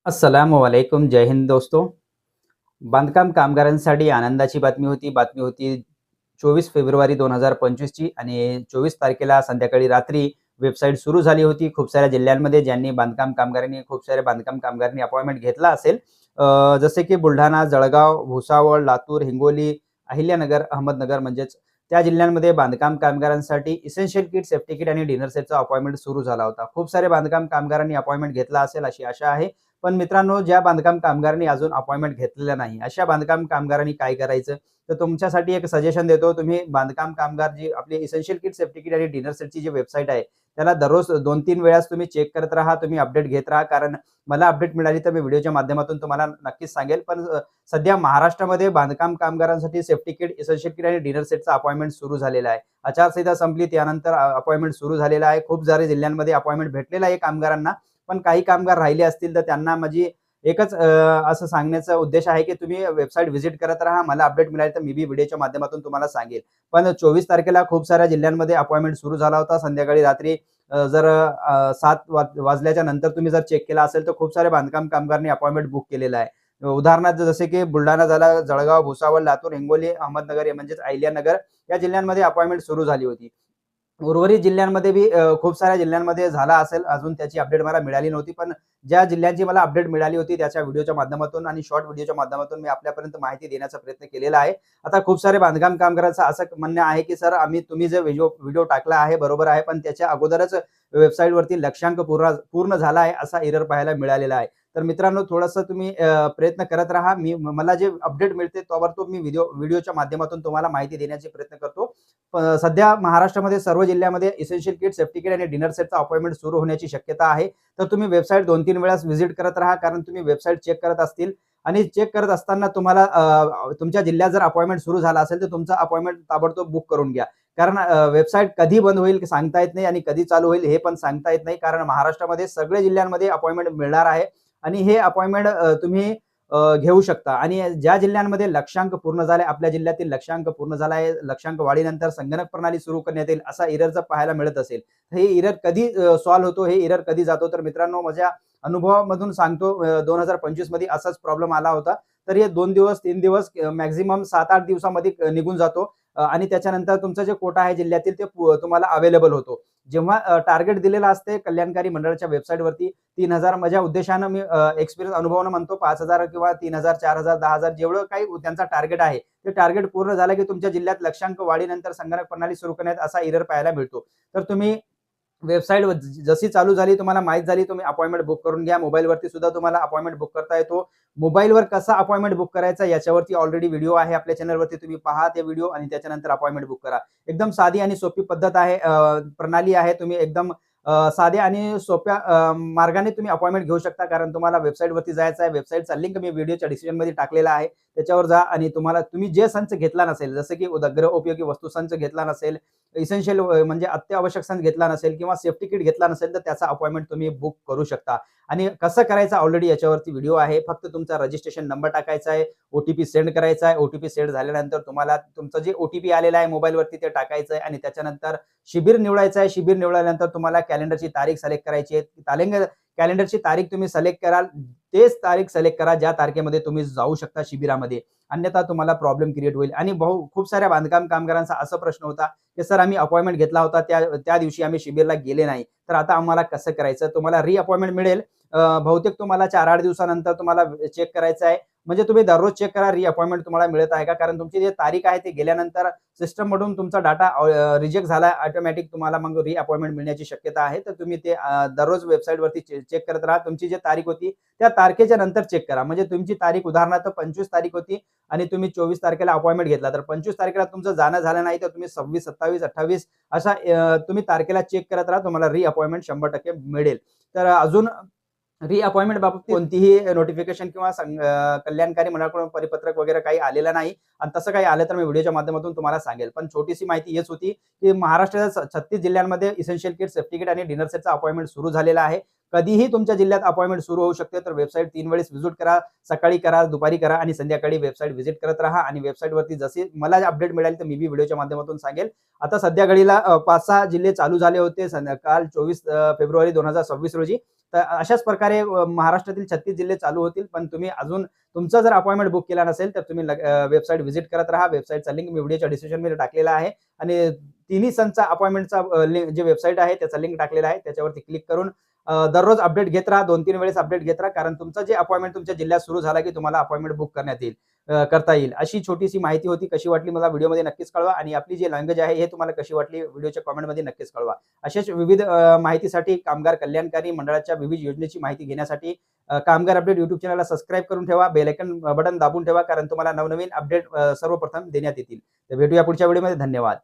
अस्सलामुअलैकुम, जय हिंद दोस्तों. बांधकाम कामगारांसाठी आनंदाची बातमी होती 24 फेब्रुवारी 2025 ची आणि 24 तारखेला संध्याकाळी रात्री वेबसाईट सुरू झाली होती. खूप साऱ्या जिल्ह्यांमध्ये ज्यांनी खूप सारे बांधकाम कामगारांनी अपॉइंटमेंट घेतला असेल. जसे की बुलढाणा, जळगाव, भुसावळ, लातूर, हिंगोली, अहिल्यानगर, अहमदनगर म्हणजेच त्या जिल्ह्यांमध्ये बांधकाम कामगारांसाठी इसेन्शियल किट, सेफ्टी किट आणि डिनर सेटचा अपॉइंटमेंट सुरू झाला होता. खूप सारे बांधकाम कामगारांनी अपॉइंटमेंट घेतला असेल अशी आशा आहे. पण मित्रांनो, ज्या बांधकाम कामगारांनी अजून अपॉइंटमेंट घेतलेलं नाही, अशा बांधकाम कामगारांनी काय करायचं? तर तुमच्यासाठी एक सजेशन देतो. तुम्ही बांधकाम कामगार जी आपली इसेन्शियल किट, सेफ्टी किट आणि डिनर सेटची जी वेबसाईट आहे, त्याला दररोज 2-3 वेळास तुम्ही चेक करत राहा. तुम्ही अपडेट घेत राहा. कारण मला अपडेट मिळाली तर मी व्हिडिओच्या माध्यमातून तुम्हाला नक्कीच सांगेल. पण सध्या महाराष्ट्रामध्ये बांधकाम कामगारांसाठी सेफ्टी किट, इसेन्शियल किट आणि डिनर सेटचा अपॉइंटमेंट सुरू झालेला आहे. आचारसंहिता संपली त्यानंतर अपॉइंटमेंट सुरू झालेला आहे. खूप सारे जिल्ह्यांमध्ये अपॉइंटमेंट भेटलेलं आहे कामगारांना. पण काही कामगार राहिले असतील तर त्यांना माझी एकच असं सांगण्याचा उद्देश आहे, की तुम्ही वेबसाईट व्हिजिट करत राहा. मला अपडेट मिळाली तर मी बी व्हिडिओच्या माध्यमातून तुम्हाला सांगेल. पण 24 तारखेला खूप साऱ्या जिल्ह्यांमध्ये अपॉइंटमेंट सुरू झाला होता. संध्याकाळी रात्री जर 7 वाजल्याच्या नंतर तुम्ही जर चेक केला असेल, तर खूप सारे बांधकाम कामगारांनी अपॉइंटमेंट बुक केलेलं आहे. उदाहरणार्थ जसे की बुलढाणा झाला, जळगाव, भुसावळ, लातूर, हिंगोली, अहमदनगर म्हणजेच अहिल्यानगर या जिल्ह्यांमध्ये अपॉइंटमेंट सुरू झाली होती. उर्वरित जिल्ह्यांमध्ये बी खूप साऱ्या जिल्ह्यांमध्ये झाला असेल. अजून त्याची अपडेट मला मिळाली नव्हती. पण ज्या जिल्ह्यांची मला अपडेट मिळाली होती त्याच्या व्हिडिओच्या माध्यमातून आणि शॉर्ट व्हिडिओच्या माध्यमातून मी आपल्यापर्यंत माहिती देण्याचा प्रयत्न केलेला आहे. आता खूप सारे बांधकाम कामगारांचं असं म्हणणं आहे, की सर तुम्ही जे व्हिडिओ टाकला आहे बरोबर आहे, पण त्याच्या अगोदरच वेबसाईटवरती लक्ष्याङ्क पूर्ण झाला आहे असा एरर पाहायला मिळालेला आहे. तर मित्रांनो, थोडंसं तुम्ही प्रयत्न करत राहा. मला जे अपडेट मिळते ताबडतोब मी व्हिडिओच्या माध्यमातून तुम्हाला माहिती देण्याचे प्रयत्न करतो. सध्या महाराष्ट्रामध्ये सर्व जिल्ह्यामध्ये इसेन्शियल किट, सेफ्टी किट आणि डिनर सेटचा अपॉइंटमेंट सुरू होण्याची शक्यता आहे. तर तुम्ही वेबसाईट 2-3 वेळा व्हिजिट करत राहा. कारण तुम्ही वेबसाईट चेक करत असतील आणि चेक करत असताना तुम्हाला तुमच्या जिल्ह्यात जर अपॉइंटमेंट सुरू झाला असेल, तर तुमचा अपॉइंटमेंट ताबडतोब बुक करून घ्या. कारण वेबसाईट कधी बंद होईल सांगता येत नाही आणि कधी चालू होईल हे पण सांगता येत नाही. कारण महाराष्ट्रामध्ये सगळ्या जिल्ह्यांमध्ये अपॉइंटमेंट मिळणार आहे आणि हे अपॉइंटमेंट तुम्ही घेऊ शकता. आणि ज्या जिल्ह्यांमध्ये लक्ष्याङ्क पूर्ण झाले, आपल्या जिल्ह्यातील लक्ष्याङ्क पूर्ण झाला आहे, लक्ष्याङ्क वाढीनंतर संगणक प्रणाली सुरू करण्यात येईल असा एरर जर पाहायला मिळत असेल, तर हे एरर कधी सॉल्व्ह होतो, हे एरर कधी जातो? तर मित्रांनो, माझ्या अनुभवामधून सांगतो, 2025 मध्ये असाच प्रॉब्लेम आला होता. तर हे 2 दिवस 3 दिवस मॅक्झिमम 7-8 दिवसामध्ये निघून जातो. आणि त्याच्यानंतर तुमचं जे कोटा आहे जिल्ह्यातील ते तुम्हाला अवेलेबल होतो. जेव्हा टार्गेट दिलेलं असते कल्याणकारी मंडळाच्या वेबसाईटवरती 3,000, माझ्या उद्देशानं मी एक्सपिरियन्स अनुभवानं म्हणतो, 5,000 किंवा 3,000, 4,000, 10,000 जेवढं काही त्यांचा टार्गेट आहे, ते टार्गेट पूर्ण झालं की तुमच्या जिल्ह्यात लक्ष्याङ्क वाढीनंतर संगणक प्रणाली सुरू करण्यात असा एरर पाहायला मिळतो. तर तुम्ही वेबसाईट जशी चालू झाली, तुम्हाला माहीत झाली, तुम्ही अपॉइंटमेंट बुक करून घ्या. मोबाईलवरती सुद्धा तुम्हाला अपॉइंटमेंट बुक करता येतो. मोबाईलवर कसा अपॉइंटमेंट बुक करायचा याच्यावरती ऑलरेडी व्हिडिओ आहे आपल्या चॅनलवरती. तुम्ही पहा ते व्हिडिओ आणि त्याच्यानंतर अपॉइंटमेंट बुक करा. एकदम साधी आणि सोपी पद्धत आहे, प्रणाली आहे. तुम्ही एकदम साध्या आणि सोप्या मार्गाने तुम्ही अपॉइंटमेंट घेऊ शकता. कारण तुम्हाला वेबसाईटवरती जायचं आहे. वेबसाईटचा लिंक मी व्हिडिओच्या डिस्क्रिप्शनमध्ये टाकलेला आहे. त्याच्यावर जा आणि तुम्ही जे संच घेतला नसेल, जसं की गृहउपयोगी वस्तू संच घेतला नसेल, इसेन्शियल म्हणजे अत्यावश्यक संच घेतला नसेल किंवा सेफ्टी किट घेतला नसेल, तर त्याचा अपॉइंटमेंट तुम्ही बुक करू शकता. आणि कसं करायचं ऑलरेडी याच्यावरती व्हिडिओ आहे. फक्त तुमचा रजिस्ट्रेशन नंबर टाकायचा आहे, ओटीपी सेंड करायचा आहे. ओटीपी सेंड झाल्यानंतर तुम्हाला तुमचं जे ओटीपी आलेला आहे मोबाईलवरती ते टाकायचं आहे आणि त्याच्यानंतर शिबिर निवडायचं आहे. शिबिर निवडल्यानंतर तुम्हाला कॅलेंडरची तारीख सिलेक्ट करायची आहे. कॅलेंडरची तारीख तुम्ही सिलेक्ट कराल, तेच तारीख सिलेक्ट करा ज्या तारखेमध्ये तुम्ही जाऊ शकता शिबिरामध्ये. अन्यथा तुम्हाला प्रॉब्लेम क्रिएट होईल. आणि खूप साऱ्या बांधकाम कामगारांचा असा प्रश्न होता, की सर आम्ही अपॉइंटमेंट घेतला होता, त्या दिवशी आम्ही शिबिरला गेले नाही. तर आता आम्हाला कसं करायचं? तुम्हाला अपॉइंटमेंट मिळेल. बहुतेक तुम्हाला 4-8 दिवसानंतर तुम्हाला चेक करायचं आहे. म्हणजे तुम्ही दररोज चेक करा अपॉइंटमेंट तुम्हाला मिळत आहे का? कारण तुमची जी तारीख आहे ती गेल्यानंतर सिस्टम मधून तुमचा डाटा रिजेक्ट झाला, ऑटोमॅटिक तुम्हाला मग अपॉइंटमेंट मिळण्याची शक्यता आहे. तर तुम्ही ते दररोज वेबसाईटवरती चेक करत राहा. तुमची जी तारीख होती त्या तारखेच्या नंतर चेक करा. म्हणजे तुमची तारीख उदाहरणार्थ 25 तारीख होती आणि तुम्ही 24 तारखेला अपॉइंटमेंट घेतला, तर 25 तारखेला तुमचं जाणं झालं नाही, तर तुम्ही 26, 27, 28 अशा तुम्ही तारखेला चेक करत राहा. तुम्हाला अपॉइंटमेंट 100% मिळेल. तर अजून अपॉइंटमेंट बाबतीत कोणतीही नोटिफिकेशन किंवा कल्याणकारी मंडळाकडून परिपत्रक वगैरे काही आलेलं नाही. आणि तसं काही आलं तर मी व्हिडिओच्या माध्यमातून तुम्हाला सांगेल. पण छोटीशी माहिती हेच होती, की महाराष्ट्राच्या 36 जिल्ह्यांमध्ये इसेन्शियल किट, सेफ्टी किट आणि डिनर सेटचा अपॉइंटमेंट सुरू झालेला आहे. कधीही तुमच्या जिल्ह्यात अपॉइंटमेंट सुरू होऊ शकते. तर वेबसाईट 3 वेळेस व्हिजिट करा. सकाळी करा, दुपारी करा आणि संध्याकाळी वेबसाईट व्हिजिट करत राहा आणि वेबसाईटवरती जसे मला अपडेट मिळाली तर मी बी व्हिडिओच्या माध्यमातून सांगेल. आता सध्या घडीला 5-6 जिल्हे चालू झाले होते काल 24 फेब्रुवारी 2026 रोजी. तर अशाच प्रकारे महाराष्ट्रातील 36 जिल्हे चालू होतील. पण तुम्ही अजून तुमचा जर अपॉइंटमेंट बुक केला नसेल तर तुम्ही वेबसाईट व्हिजिट करत राहा. वेबसाईटचा लिंक मी व्हिडिओच्या डिस्क्रिप्शनमध्ये टाकलेला आहे आणि तिन्ही सणचा अपॉइंटमेंटचा जे वेबसाईट आहे त्याचा लिंक टाकलेला आहे. त्याच्यावरती क्लिक करून दररोज अपडेट घेत राहा. 2-3 वेळेस अपडेट घेत राहा. कारण तुमचं जे अपॉइंटमेंट तुमच्या जिल्ह्यात सुरू झाला की तुम्हाला अपॉइंटमेंट बुक करता येईल. अशी छोटीशी माहिती होती. कशी वाटली मला व्हिडिओमध्ये नक्कीच कळवा आणि आपली जी लँग्वेज आहे हे तुम्हाला कशी वाटली व्हिडिओच्या कमेंटमध्ये नक्कीच कळवा. अशाच विविध माहितीसाठी कामगार कल्याणकारी मंडळाच्या विविध योजनेची माहिती घेण्यासाठी कामगार अपडेट YouTube चॅनलला सबस्क्राईब करून ठेवा. बेल आयकॉन बटन दाबून ठेवा कारण तुम्हाला नवनवीन अपडेट सर्वप्रथम देण्यात येतील. तर भेटूया पुढच्या व्हिडिओमध्ये. धन्यवाद.